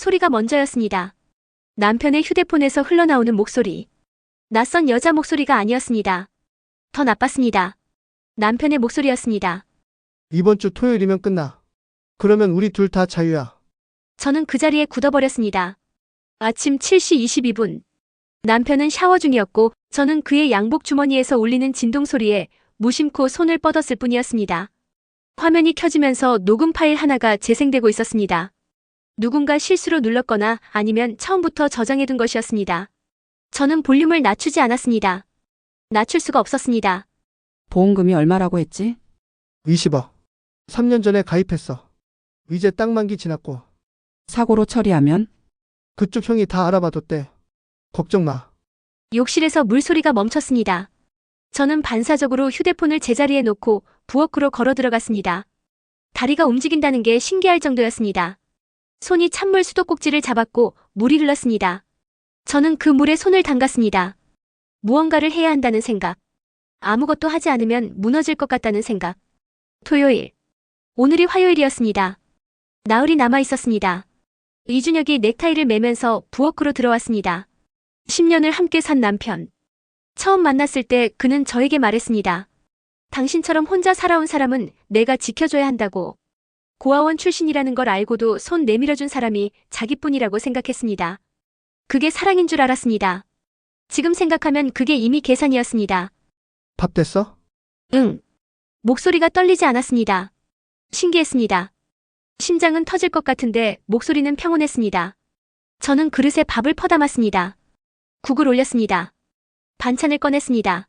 소리가 먼저였습니다. 남편의 휴대폰에서 흘러나오는 목소리. 낯선 여자 목소리가 아니었습니다. 더 나빴습니다. 남편의 목소리였습니다. 이번 주 토요일이면 끝나. 그러면 우리 둘 다 자유야. 저는 그 자리에 굳어버렸습니다. 아침 7시 22분. 남편은 샤워 중이었고 저는 그의 양복 주머니에서 울리는 진동 소리에 무심코 손을 뻗었을 뿐이었습니다. 화면이 켜지면서 녹음 파일 하나가 재생되고 있었습니다. 누군가 실수로 눌렀거나 아니면 처음부터 저장해둔 것이었습니다. 저는 볼륨을 낮추지 않았습니다. 낮출 수가 없었습니다. 보험금이 얼마라고 했지? 20억. 3년 전에 가입했어. 이제 딱 만기 지났고. 사고로 처리하면? 그쪽 형이 다 알아봐뒀대. 걱정 마. 욕실에서 물소리가 멈췄습니다. 저는 반사적으로 휴대폰을 제자리에 놓고 부엌으로 걸어 들어갔습니다. 다리가 움직인다는 게 신기할 정도였습니다. 손이 찬물 수도꼭지를 잡았고 물이 흘렀습니다. 저는 그 물에 손을 담갔습니다. 무언가를 해야 한다는 생각. 아무것도 하지 않으면 무너질 것 같다는 생각. 토요일. 오늘이 화요일이었습니다. 나흘이 남아 있었습니다. 이준혁이 넥타이를 매면서 부엌으로 들어왔습니다. 10년을 함께 산 남편. 처음 만났을 때 그는 저에게 말했습니다. 당신처럼 혼자 살아온 사람은 내가 지켜줘야 한다고. 고아원 출신이라는 걸 알고도 손 내밀어준 사람이 자기뿐이라고 생각했습니다. 그게 사랑인 줄 알았습니다. 지금 생각하면 그게 이미 계산이었습니다. 밥 됐어? 응. 목소리가 떨리지 않았습니다. 신기했습니다. 심장은 터질 것 같은데 목소리는 평온했습니다. 저는 그릇에 밥을 퍼담았습니다. 국을 올렸습니다. 반찬을 꺼냈습니다.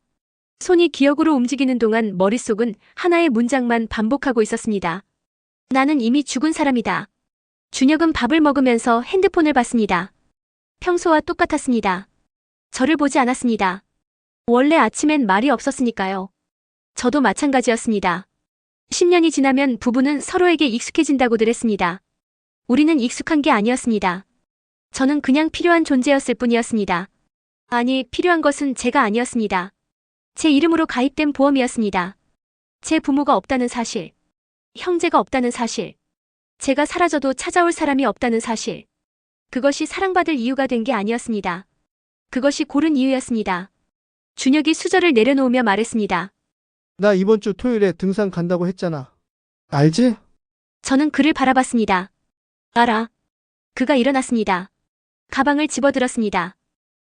손이 기억으로 움직이는 동안 머릿속은 하나의 문장만 반복하고 있었습니다. 나는 이미 죽은 사람이다. 준혁은 밥을 먹으면서 핸드폰을 봤습니다. 평소와 똑같았습니다. 저를 보지 않았습니다. 원래 아침엔 말이 없었으니까요. 저도 마찬가지였습니다. 10년이 지나면 부부는 서로에게 익숙해진다고들 했습니다. 우리는 익숙한 게 아니었습니다. 저는 그냥 필요한 존재였을 뿐이었습니다. 아니, 필요한 것은 제가 아니었습니다. 제 이름으로 가입된 보험이었습니다. 제 부모가 없다는 사실, 형제가 없다는 사실, 제가 사라져도 찾아올 사람이 없다는 사실. 그것이 사랑받을 이유가 된 게 아니었습니다. 그것이 고른 이유였습니다. 준혁이 수저를 내려놓으며 말했습니다. 나 이번 주 토요일에 등산 간다고 했잖아. 알지? 저는 그를 바라봤습니다. 알아. 그가 일어났습니다. 가방을 집어들었습니다.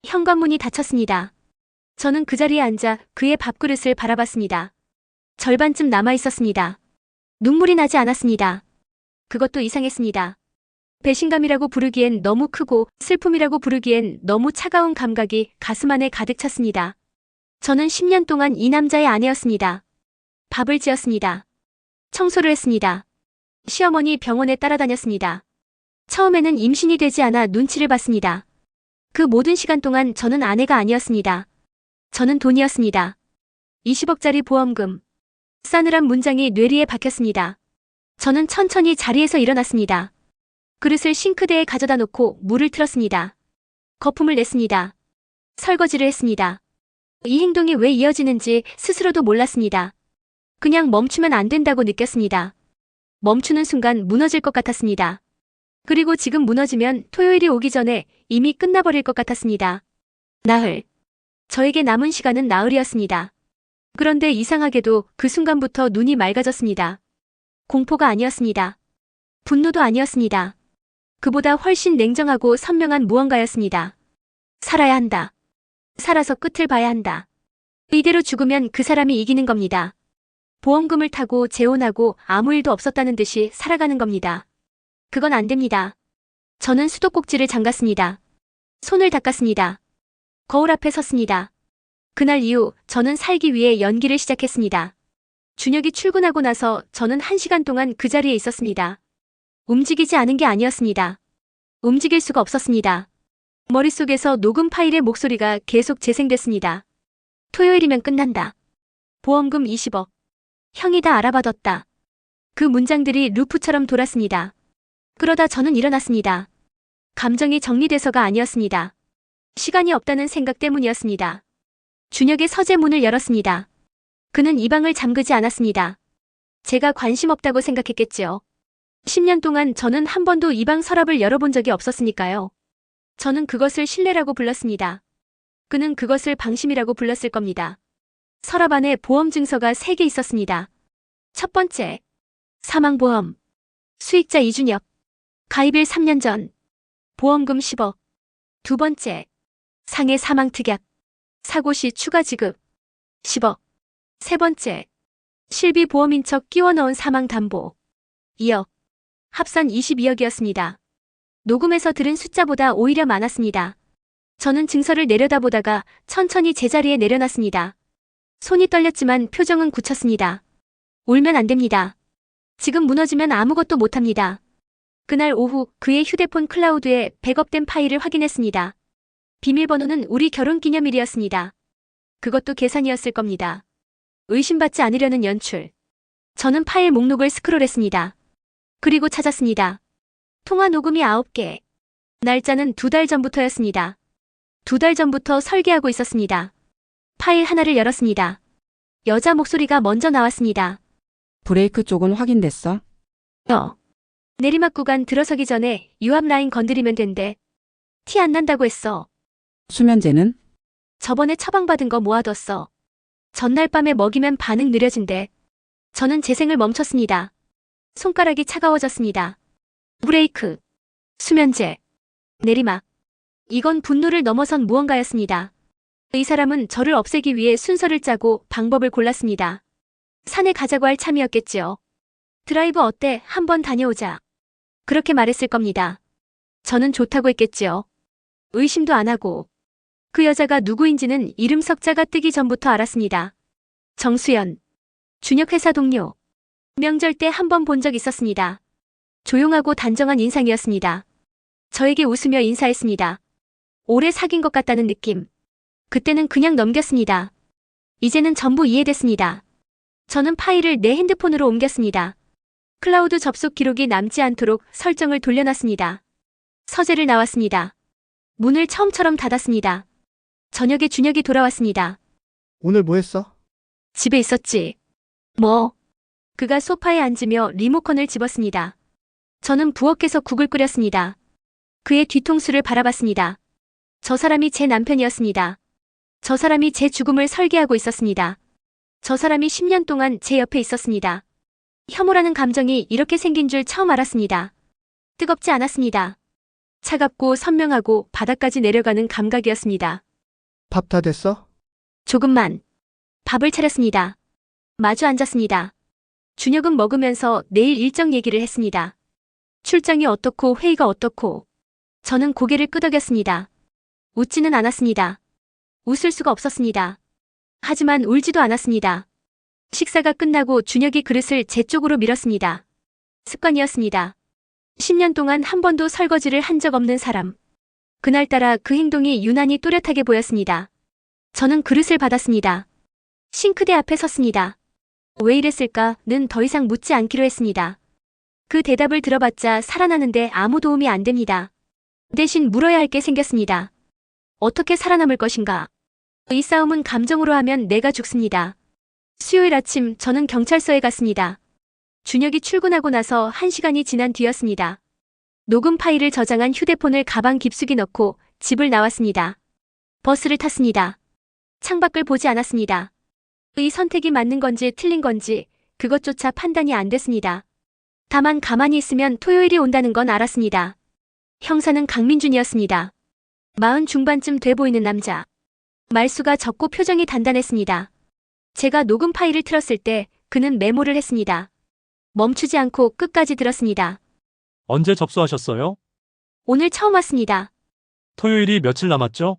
현관문이 닫혔습니다. 저는 그 자리에 앉아 그의 밥그릇을 바라봤습니다. 절반쯤 남아 있었습니다. 눈물이 나지 않았습니다. 그것도 이상했습니다. 배신감이라고 부르기엔 너무 크고 슬픔이라고 부르기엔 너무 차가운 감각이 가슴 안에 가득 찼습니다. 저는 10년 동안 이 남자의 아내였습니다. 밥을 지었습니다. 청소를 했습니다. 시어머니 병원에 따라다녔습니다. 처음에는 임신이 되지 않아 눈치를 봤습니다. 그 모든 시간 동안 저는 아내가 아니었습니다. 저는 돈이었습니다. 20억짜리 보험금. 싸늘한 문장이 뇌리에 박혔습니다. 저는 천천히 자리에서 일어났습니다. 그릇을 싱크대에 가져다 놓고 물을 틀었습니다. 거품을 냈습니다. 설거지를 했습니다. 이 행동이 왜 이어지는지 스스로도 몰랐습니다. 그냥 멈추면 안 된다고 느꼈습니다. 멈추는 순간 무너질 것 같았습니다. 그리고 지금 무너지면 토요일이 오기 전에 이미 끝나버릴 것 같았습니다. 나흘. 저에게 남은 시간은 나흘이었습니다. 그런데 이상하게도 그 순간부터 눈이 맑아졌습니다. 공포가 아니었습니다. 분노도 아니었습니다. 그보다 훨씬 냉정하고 선명한 무언가였습니다. 살아야 한다. 살아서 끝을 봐야 한다. 이대로 죽으면 그 사람이 이기는 겁니다. 보험금을 타고 재혼하고 아무 일도 없었다는 듯이 살아가는 겁니다. 그건 안 됩니다. 저는 수도꼭지를 잠갔습니다. 손을 닦았습니다. 거울 앞에 섰습니다. 그날 이후 저는 살기 위해 연기를 시작했습니다. 준혁이 출근하고 나서 저는 1시간 동안 그 자리에 있었습니다. 움직이지 않은 게 아니었습니다. 움직일 수가 없었습니다. 머릿속에서 녹음 파일의 목소리가 계속 재생됐습니다. 토요일이면 끝난다. 보험금 20억. 형이 다 알아봐뒀다. 그 문장들이 루프처럼 돌았습니다. 그러다 저는 일어났습니다. 감정이 정리돼서가 아니었습니다. 시간이 없다는 생각 때문이었습니다. 준혁의 서재 문을 열었습니다. 그는 이 방을 잠그지 않았습니다. 제가 관심 없다고 생각했겠지요. 10년 동안 저는 한 번도 이 방 서랍을 열어본 적이 없었으니까요. 저는 그것을 실내라고 불렀습니다. 그는 그것을 방심이라고 불렀을 겁니다. 서랍 안에 보험 증서가 3개 있었습니다. 첫 번째, 사망보험. 수익자 이준혁. 가입일 3년 전. 보험금 10억. 두 번째, 상해 사망특약. 사고 시 추가 지급. 10억. 세 번째, 실비 보험인척 끼워 넣은 사망담보. 2억. 합산 22억이었습니다. 녹음에서 들은 숫자보다 오히려 많았습니다. 저는 증서를 내려다보다가 천천히 제자리에 내려놨습니다. 손이 떨렸지만 표정은 굳혔습니다. 울면 안 됩니다. 지금 무너지면 아무것도 못합니다. 그날 오후 그의 휴대폰 클라우드에 백업된 파일을 확인했습니다. 비밀번호는 우리 결혼기념일이었습니다. 그것도 계산이었을 겁니다. 의심받지 않으려는 연출. 저는 파일 목록을 스크롤했습니다. 그리고 찾았습니다. 통화 녹음이 9개. 날짜는 2달 전부터였습니다. 2달 전부터 설계하고 있었습니다. 파일 하나를 열었습니다. 여자 목소리가 먼저 나왔습니다. 브레이크 쪽은 확인됐어? 내리막 구간 들어서기 전에 유압 라인 건드리면 된대. 티 안 난다고 했어. 수면제는? 저번에 처방받은 거 모아뒀어. 전날 밤에 먹이면 반응 느려진대. 저는 재생을 멈췄습니다. 손가락이 차가워졌습니다. 브레이크, 수면제, 내리막. 이건 분노를 넘어선 무언가였습니다. 이 사람은 저를 없애기 위해 순서를 짜고 방법을 골랐습니다. 산에 가자고 할 참이었겠지요. 드라이브 어때? 한번 다녀오자. 그렇게 말했을 겁니다. 저는 좋다고 했겠지요. 의심도 안 하고. 그 여자가 누구인지는 이름 석자가 뜨기 전부터 알았습니다. 정수연. 준혁 회사 동료. 명절 때 한 번 본 적 있었습니다. 조용하고 단정한 인상이었습니다. 저에게 웃으며 인사했습니다. 오래 사귄 것 같다는 느낌. 그때는 그냥 넘겼습니다. 이제는 전부 이해됐습니다. 저는 파일을 내 핸드폰으로 옮겼습니다. 클라우드 접속 기록이 남지 않도록 설정을 돌려놨습니다. 서재를 나왔습니다. 문을 처음처럼 닫았습니다. 저녁에 준혁이 돌아왔습니다. 오늘 뭐 했어? 집에 있었지. 뭐? 그가 소파에 앉으며 리모컨을 집었습니다. 저는 부엌에서 국을 끓였습니다. 그의 뒤통수를 바라봤습니다. 저 사람이 제 남편이었습니다. 저 사람이 제 죽음을 설계하고 있었습니다. 저 사람이 10년 동안 제 옆에 있었습니다. 혐오라는 감정이 이렇게 생긴 줄 처음 알았습니다. 뜨겁지 않았습니다. 차갑고 선명하고 바닥까지 내려가는 감각이었습니다. 밥 다 됐어? 조금만. 밥을 차렸습니다. 마주 앉았습니다. 준혁은 먹으면서 내일 일정 얘기를 했습니다. 출장이 어떻고 회의가 어떻고. 저는 고개를 끄덕였습니다. 웃지는 않았습니다. 웃을 수가 없었습니다. 하지만 울지도 않았습니다. 식사가 끝나고 준혁이 그릇을 제 쪽으로 밀었습니다. 습관이었습니다. 10년 동안 한 번도 설거지를 한 적 없는 사람. 그날따라 그 행동이 유난히 또렷하게 보였습니다. 저는 그릇을 받았습니다. 싱크대 앞에 섰습니다. 왜 이랬을까는 더 이상 묻지 않기로 했습니다. 그 대답을 들어봤자 살아나는데 아무 도움이 안 됩니다. 대신 물어야 할 게 생겼습니다. 어떻게 살아남을 것인가? 이 싸움은 감정으로 하면 내가 죽습니다. 수요일 아침 저는 경찰서에 갔습니다. 준혁이 출근하고 나서 1시간이 지난 뒤였습니다. 녹음 파일을 저장한 휴대폰을 가방 깊숙이 넣고 집을 나왔습니다. 버스를 탔습니다. 창밖을 보지 않았습니다. 이 선택이 맞는 건지 틀린 건지 그것조차 판단이 안 됐습니다. 다만 가만히 있으면 토요일이 온다는 건 알았습니다. 형사는 강민준이었습니다. 40 중반쯤 돼 보이는 남자. 말수가 적고 표정이 단단했습니다. 제가 녹음 파일을 틀었을 때 그는 메모를 했습니다. 멈추지 않고 끝까지 들었습니다. 언제 접수하셨어요? 오늘 처음 왔습니다. 토요일이 며칠 남았죠?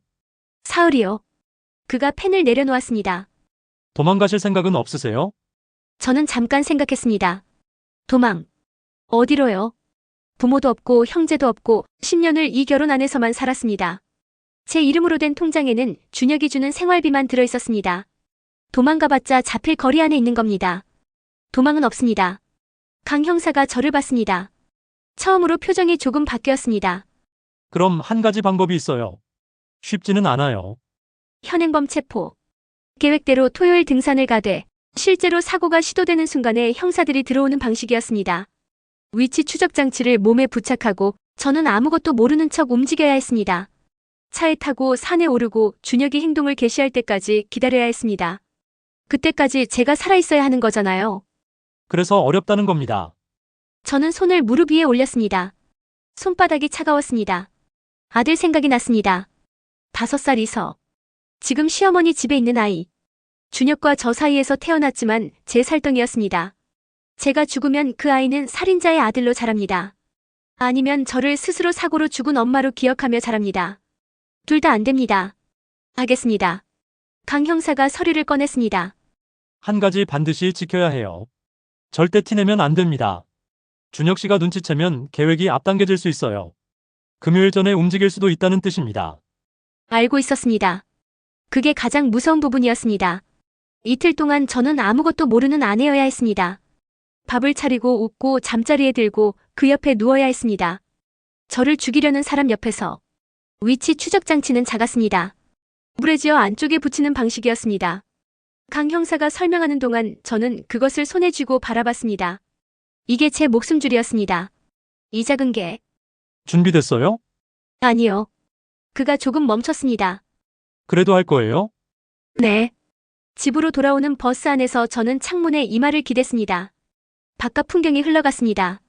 사흘이요. 그가 펜을 내려놓았습니다. 도망가실 생각은 없으세요? 저는 잠깐 생각했습니다. 도망. 어디로요? 부모도 없고 형제도 없고 10년을 이 결혼 안에서만 살았습니다. 제 이름으로 된 통장에는 준혁이 주는 생활비만 들어있었습니다. 도망가봤자 잡힐 거리 안에 있는 겁니다. 도망은 없습니다. 강 형사가 저를 봤습니다. 처음으로 표정이 조금 바뀌었습니다. 그럼 한 가지 방법이 있어요. 쉽지는 않아요. 현행범 체포. 계획대로 토요일 등산을 가되 실제로 사고가 시도되는 순간에 형사들이 들어오는 방식이었습니다. 위치 추적 장치를 몸에 부착하고 저는 아무것도 모르는 척 움직여야 했습니다. 차에 타고 산에 오르고 준혁이 행동을 개시할 때까지 기다려야 했습니다. 그때까지 제가 살아있어야 하는 거잖아요. 그래서 어렵다는 겁니다. 저는 손을 무릎 위에 올렸습니다. 손바닥이 차가웠습니다. 아들 생각이 났습니다. 5살 이서. 지금 시어머니 집에 있는 아이. 준혁과 저 사이에서 태어났지만 제 살덩이였습니다. 제가 죽으면 그 아이는 살인자의 아들로 자랍니다. 아니면 저를 스스로 사고로 죽은 엄마로 기억하며 자랍니다. 둘 다 안 됩니다. 알겠습니다. 강 형사가 서류를 꺼냈습니다. 한 가지 반드시 지켜야 해요. 절대 티내면 안 됩니다. 준혁 씨가 눈치채면 계획이 앞당겨질 수 있어요. 금요일 전에 움직일 수도 있다는 뜻입니다. 알고 있었습니다. 그게 가장 무서운 부분이었습니다. 이틀 동안 저는 아무것도 모르는 아내여야 했습니다. 밥을 차리고 웃고 잠자리에 들고 그 옆에 누워야 했습니다. 저를 죽이려는 사람 옆에서. 위치 추적 장치는 작았습니다. 물에 지어 안쪽에 붙이는 방식이었습니다. 강 형사가 설명하는 동안 저는 그것을 손에 쥐고 바라봤습니다. 이게 제 목숨줄이었습니다. 이 작은 게. 준비됐어요? 아니요. 그가 조금 멈췄습니다. 그래도 할 거예요? 네. 집으로 돌아오는 버스 안에서 저는 창문에 이마를 기댔습니다. 바깥 풍경이 흘러갔습니다.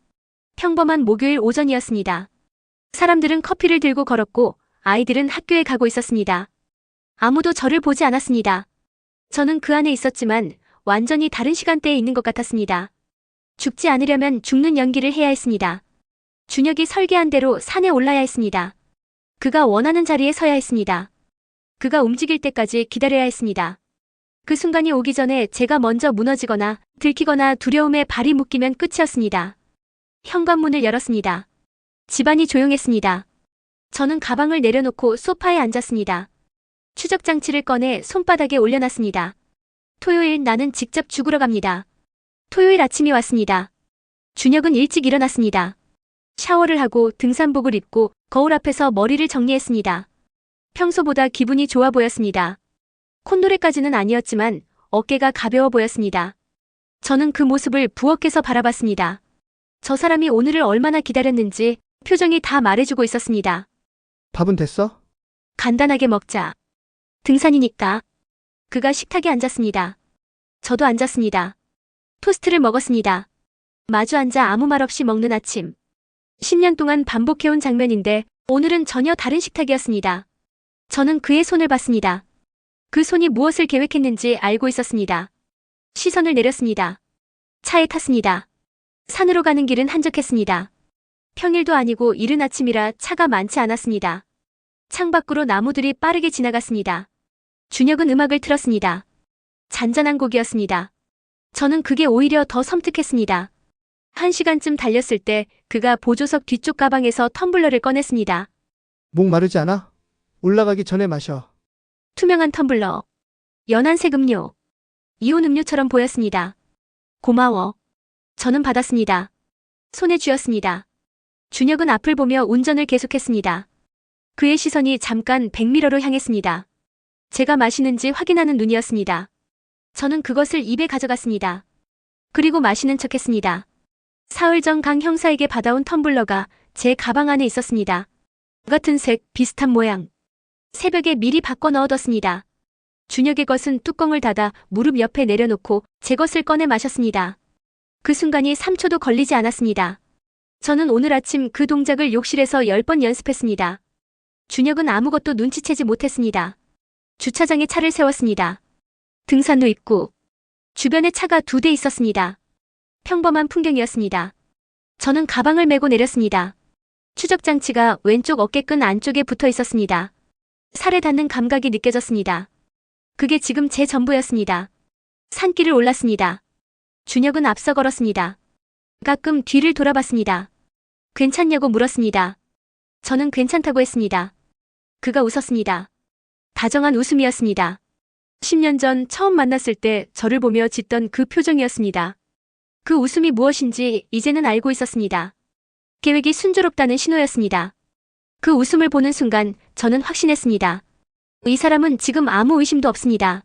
평범한 목요일 오전이었습니다. 사람들은 커피를 들고 걸었고 아이들은 학교에 가고 있었습니다. 아무도 저를 보지 않았습니다. 저는 그 안에 있었지만 완전히 다른 시간대에 있는 것 같았습니다. 죽지 않으려면 죽는 연기를 해야 했습니다. 준혁이 설계한 대로 산에 올라야 했습니다. 그가 원하는 자리에 서야 했습니다. 그가 움직일 때까지 기다려야 했습니다. 그 순간이 오기 전에 제가 먼저 무너지거나 들키거나 두려움에 발이 묶이면 끝이었습니다. 현관문을 열었습니다. 집안이 조용했습니다. 저는 가방을 내려놓고 소파에 앉았습니다. 추적 장치를 꺼내 손바닥에 올려놨습니다. 토요일 나는 직접 죽으러 갑니다. 토요일 아침이 왔습니다. 준혁은 일찍 일어났습니다. 샤워를 하고 등산복을 입고 거울 앞에서 머리를 정리했습니다. 평소보다 기분이 좋아 보였습니다. 콧노래까지는 아니었지만 어깨가 가벼워 보였습니다. 저는 그 모습을 부엌에서 바라봤습니다. 저 사람이 오늘을 얼마나 기다렸는지 표정이 다 말해주고 있었습니다. 밥은 됐어? 간단하게 먹자. 등산이니까. 그가 식탁에 앉았습니다. 저도 앉았습니다. 토스트를 먹었습니다. 마주 앉아 아무 말 없이 먹는 아침. 10년 동안 반복해온 장면인데 오늘은 전혀 다른 식탁이었습니다. 저는 그의 손을 봤습니다. 그 손이 무엇을 계획했는지 알고 있었습니다. 시선을 내렸습니다. 차에 탔습니다. 산으로 가는 길은 한적했습니다. 평일도 아니고 이른 아침이라 차가 많지 않았습니다. 창밖으로 나무들이 빠르게 지나갔습니다. 준혁은 음악을 틀었습니다. 잔잔한 곡이었습니다. 저는 그게 오히려 더 섬뜩했습니다. 1시간쯤 달렸을 때 그가 보조석 뒤쪽 가방에서 텀블러를 꺼냈습니다. 목 마르지 않아? 올라가기 전에 마셔. 투명한 텀블러. 연한 색음료. 이온 음료처럼 보였습니다. 고마워. 저는 받았습니다. 손에 쥐었습니다. 준혁은 앞을 보며 운전을 계속했습니다. 그의 시선이 잠깐 백미러로 향했습니다. 제가 마시는지 확인하는 눈이었습니다. 저는 그것을 입에 가져갔습니다. 그리고 마시는 척했습니다. 사흘 전 강 형사에게 받아온 텀블러가 제 가방 안에 있었습니다. 같은 색, 비슷한 모양. 새벽에 미리 바꿔 넣어뒀습니다. 준혁의 것은 뚜껑을 닫아 무릎 옆에 내려놓고 제 것을 꺼내 마셨습니다. 그 순간이 3초도 걸리지 않았습니다. 저는 오늘 아침 그 동작을 욕실에서 10번 연습했습니다. 준혁은 아무것도 눈치채지 못했습니다. 주차장에 차를 세웠습니다. 등산로 입구. 주변에 차가 2대 있었습니다. 평범한 풍경이었습니다. 저는 가방을 메고 내렸습니다. 추적 장치가 왼쪽 어깨끈 안쪽에 붙어 있었습니다. 살에 닿는 감각이 느껴졌습니다. 그게 지금 제 전부였습니다. 산길을 올랐습니다. 준혁은 앞서 걸었습니다. 가끔 뒤를 돌아봤습니다. 괜찮냐고 물었습니다. 저는 괜찮다고 했습니다. 그가 웃었습니다. 다정한 웃음이었습니다. 10년 전 처음 만났을 때 저를 보며 짓던 그 표정이었습니다. 그 웃음이 무엇인지 이제는 알고 있었습니다. 계획이 순조롭다는 신호였습니다. 그 웃음을 보는 순간 저는 확신했습니다. 이 사람은 지금 아무 의심도 없습니다.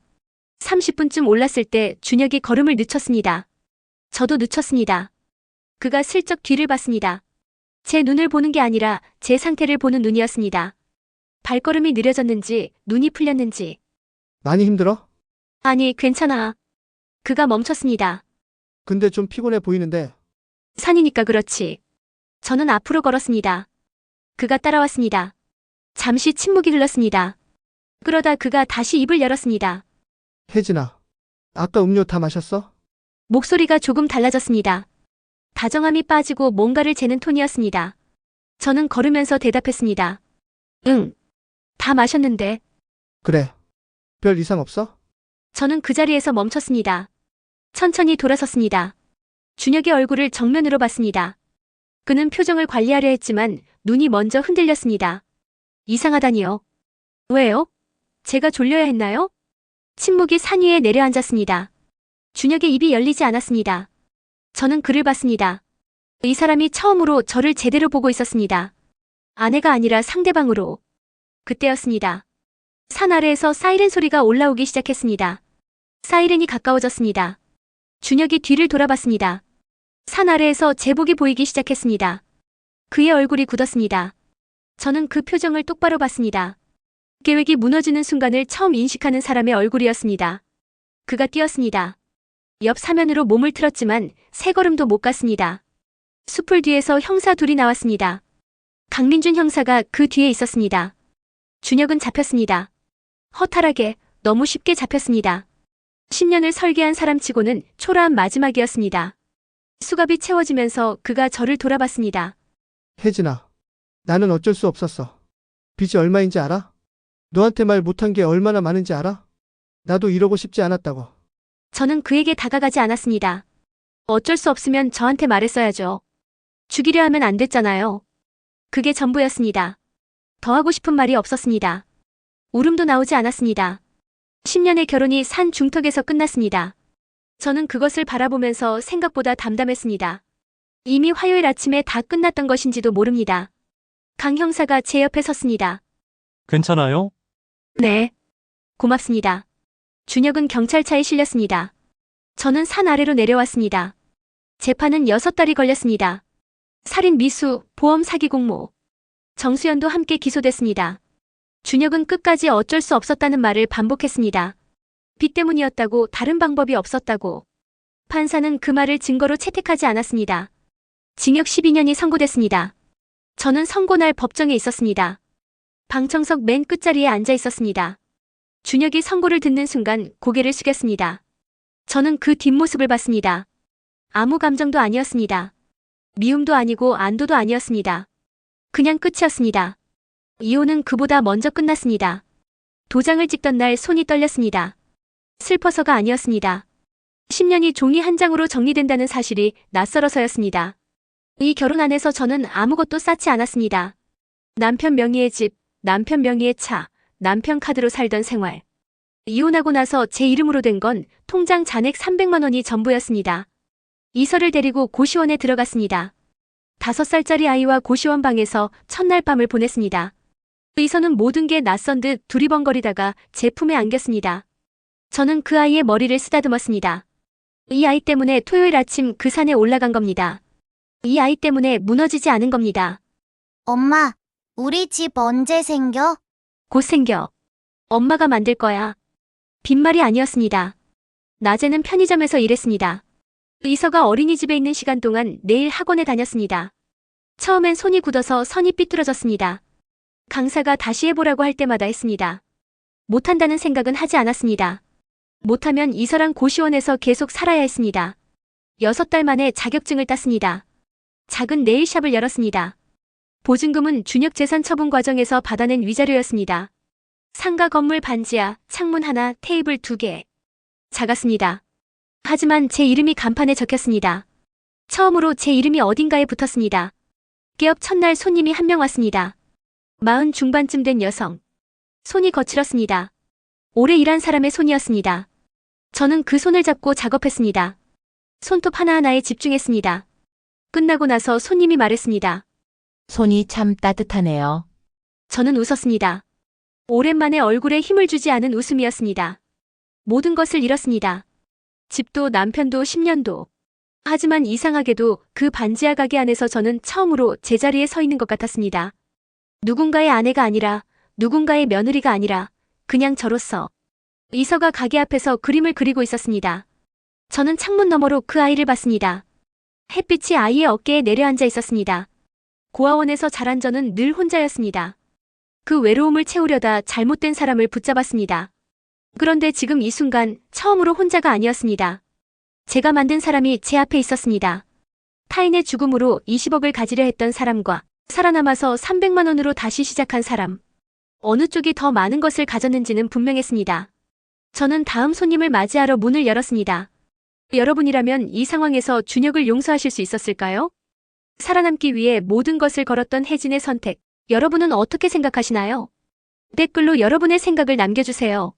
30분쯤 올랐을 때 준혁이 걸음을 늦췄습니다. 저도 늦췄습니다. 그가 슬쩍 뒤를 봤습니다. 제 눈을 보는 게 아니라 제 상태를 보는 눈이었습니다. 발걸음이 느려졌는지 눈이 풀렸는지. 많이 힘들어? 아니, 괜찮아. 그가 멈췄습니다. 근데 좀 피곤해 보이는데. 산이니까 그렇지. 저는 앞으로 걸었습니다. 그가 따라왔습니다. 잠시 침묵이 흘렀습니다. 그러다 그가 다시 입을 열었습니다. 혜진아, 아까 음료 다 마셨어? 목소리가 조금 달라졌습니다. 다정함이 빠지고 뭔가를 재는 톤이었습니다. 저는 걸으면서 대답했습니다. 응. 다 마셨는데. 그래. 별 이상 없어? 저는 그 자리에서 멈췄습니다. 천천히 돌아섰습니다. 준혁의 얼굴을 정면으로 봤습니다. 그는 표정을 관리하려 했지만 눈이 먼저 흔들렸습니다. 이상하다니요. 왜요? 제가 졸려야 했나요? 침묵이 산 위에 내려앉았습니다. 준혁의 입이 열리지 않았습니다. 저는 그를 봤습니다. 이 사람이 처음으로 저를 제대로 보고 있었습니다. 아내가 아니라 상대방으로. 그때였습니다. 산 아래에서 사이렌 소리가 올라오기 시작했습니다. 사이렌이 가까워졌습니다. 준혁이 뒤를 돌아봤습니다. 산 아래에서 제복이 보이기 시작했습니다. 그의 얼굴이 굳었습니다. 저는 그 표정을 똑바로 봤습니다. 계획이 무너지는 순간을 처음 인식하는 사람의 얼굴이었습니다. 그가 뛰었습니다. 옆 사면으로 몸을 틀었지만 세 걸음도 못 갔습니다. 숲을 뒤에서 형사 둘이 나왔습니다. 강민준 형사가 그 뒤에 있었습니다. 준혁은 잡혔습니다. 허탈하게, 너무 쉽게 잡혔습니다. 10년을 설계한 사람치고는 초라한 마지막이었습니다. 수갑이 채워지면서 그가 저를 돌아봤습니다. 혜진아, 나는 어쩔 수 없었어. 빚이 얼마인지 알아? 너한테 말 못한 게 얼마나 많은지 알아? 나도 이러고 싶지 않았다고. 저는 그에게 다가가지 않았습니다. 어쩔 수 없으면 저한테 말했어야죠. 죽이려 하면 안 됐잖아요. 그게 전부였습니다. 더 하고 싶은 말이 없었습니다. 울음도 나오지 않았습니다. 10년의 결혼이 산 중턱에서 끝났습니다. 저는 그것을 바라보면서 생각보다 담담했습니다. 이미 화요일 아침에 다 끝났던 것인지도 모릅니다. 강 형사가 제 옆에 섰습니다. 괜찮아요? 네. 고맙습니다. 준혁은 경찰차에 실렸습니다. 저는 산 아래로 내려왔습니다. 재판은 6달이 걸렸습니다. 살인 미수, 보험 사기 공모. 정수연도 함께 기소됐습니다. 준혁은 끝까지 어쩔 수 없었다는 말을 반복했습니다. 빚 때문이었다고, 다른 방법이 없었다고. 판사는 그 말을 증거로 채택하지 않았습니다. 징역 12년이 선고됐습니다. 저는 선고날 법정에 있었습니다. 방청석 맨 끝자리에 앉아 있었습니다. 준혁이 선고를 듣는 순간 고개를 숙였습니다. 저는 그 뒷모습을 봤습니다. 아무 감정도 아니었습니다. 미움도 아니고 안도도 아니었습니다. 그냥 끝이었습니다. 이혼은 그보다 먼저 끝났습니다. 도장을 찍던 날 손이 떨렸습니다. 슬퍼서가 아니었습니다. 10년이 종이 한 장으로 정리된다는 사실이 낯설어서였습니다. 이 결혼 안에서 저는 아무것도 쌓지 않았습니다. 남편 명의의 집, 남편 명의의 차, 남편 카드로 살던 생활. 이혼하고 나서 제 이름으로 된 건 통장 잔액 300만 원이 전부였습니다. 이서를 데리고 고시원에 들어갔습니다. 5살짜리 아이와 고시원 방에서 첫날 밤을 보냈습니다. 이서는 모든 게 낯선 듯 두리번거리다가 제 품에 안겼습니다. 저는 그 아이의 머리를 쓰다듬었습니다. 이 아이 때문에 토요일 아침 그 산에 올라간 겁니다. 이 아이 때문에 무너지지 않은 겁니다. 엄마, 우리 집 언제 생겨? 곧 생겨. 엄마가 만들 거야. 빈말이 아니었습니다. 낮에는 편의점에서 일했습니다. 이서가 어린이집에 있는 시간 동안 매일 학원에 다녔습니다. 처음엔 손이 굳어서 선이 삐뚤어졌습니다. 강사가 다시 해보라고 할 때마다 했습니다. 못한다는 생각은 하지 않았습니다. 못하면 이서랑 고시원에서 계속 살아야 했습니다. 6달 만에 자격증을 땄습니다. 작은 네일샵을 열었습니다. 보증금은 준혁 재산 처분 과정에서 받아낸 위자료였습니다. 상가 건물 반지하, 창문 하나, 테이블 2개. 작았습니다. 하지만 제 이름이 간판에 적혔습니다. 처음으로 제 이름이 어딘가에 붙었습니다. 개업 첫날 손님이 한 명 왔습니다. 40 중반쯤 된 여성. 손이 거칠었습니다. 오래 일한 사람의 손이었습니다. 저는 그 손을 잡고 작업했습니다. 손톱 하나하나에 집중했습니다. 끝나고 나서 손님이 말했습니다. 손이 참 따뜻하네요. 저는 웃었습니다. 오랜만에 얼굴에 힘을 주지 않은 웃음이었습니다. 모든 것을 잃었습니다. 집도 남편도 10년도. 하지만 이상하게도 그 반지하 가게 안에서 저는 처음으로 제자리에 서 있는 것 같았습니다. 누군가의 아내가 아니라, 누군가의 며느리가 아니라, 그냥 저로서. 이서가 가게 앞에서 그림을 그리고 있었습니다. 저는 창문 너머로 그 아이를 봤습니다. 햇빛이 아이의 어깨에 내려앉아 있었습니다. 고아원에서 자란 저는 늘 혼자였습니다. 그 외로움을 채우려다 잘못된 사람을 붙잡았습니다. 그런데 지금 이 순간 처음으로 혼자가 아니었습니다. 제가 만든 사람이 제 앞에 있었습니다. 타인의 죽음으로 20억을 가지려 했던 사람과 살아남아서 300만 원으로 다시 시작한 사람. 어느 쪽이 더 많은 것을 가졌는지는 분명했습니다. 저는 다음 손님을 맞이하러 문을 열었습니다. 여러분이라면 이 상황에서 준혁을 용서하실 수 있었을까요? 살아남기 위해 모든 것을 걸었던 혜진의 선택. 여러분은 어떻게 생각하시나요? 댓글로 여러분의 생각을 남겨주세요.